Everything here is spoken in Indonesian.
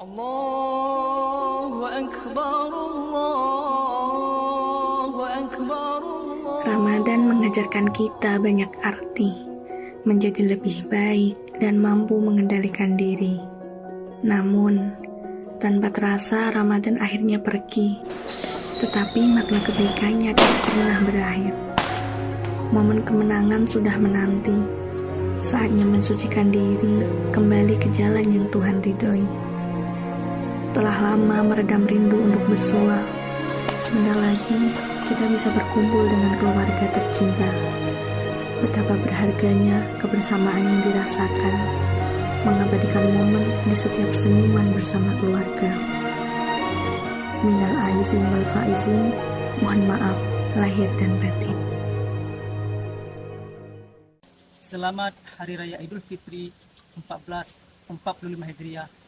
Allahu Akbar, Allahu Akbar, Allah. Ramadan mengajarkan kita banyak arti, menjadi lebih baik dan mampu mengendalikan diri. Namun, tanpa terasa Ramadan akhirnya pergi, tetapi makna kebaikannya tidak pernah berakhir. Momen kemenangan sudah menanti, saatnya mensucikan diri kembali ke jalan yang Tuhan ridhoi. Setelah lama meredam rindu untuk bersua, sebentar lagi kita bisa berkumpul dengan keluarga tercinta. Betapa berharganya kebersamaan yang dirasakan, mengabadikan momen di setiap senyuman bersama keluarga. Minal aizin wal faizin, mohon maaf lahir dan batin. Selamat Hari Raya Idul Fitri 1445 Hijriah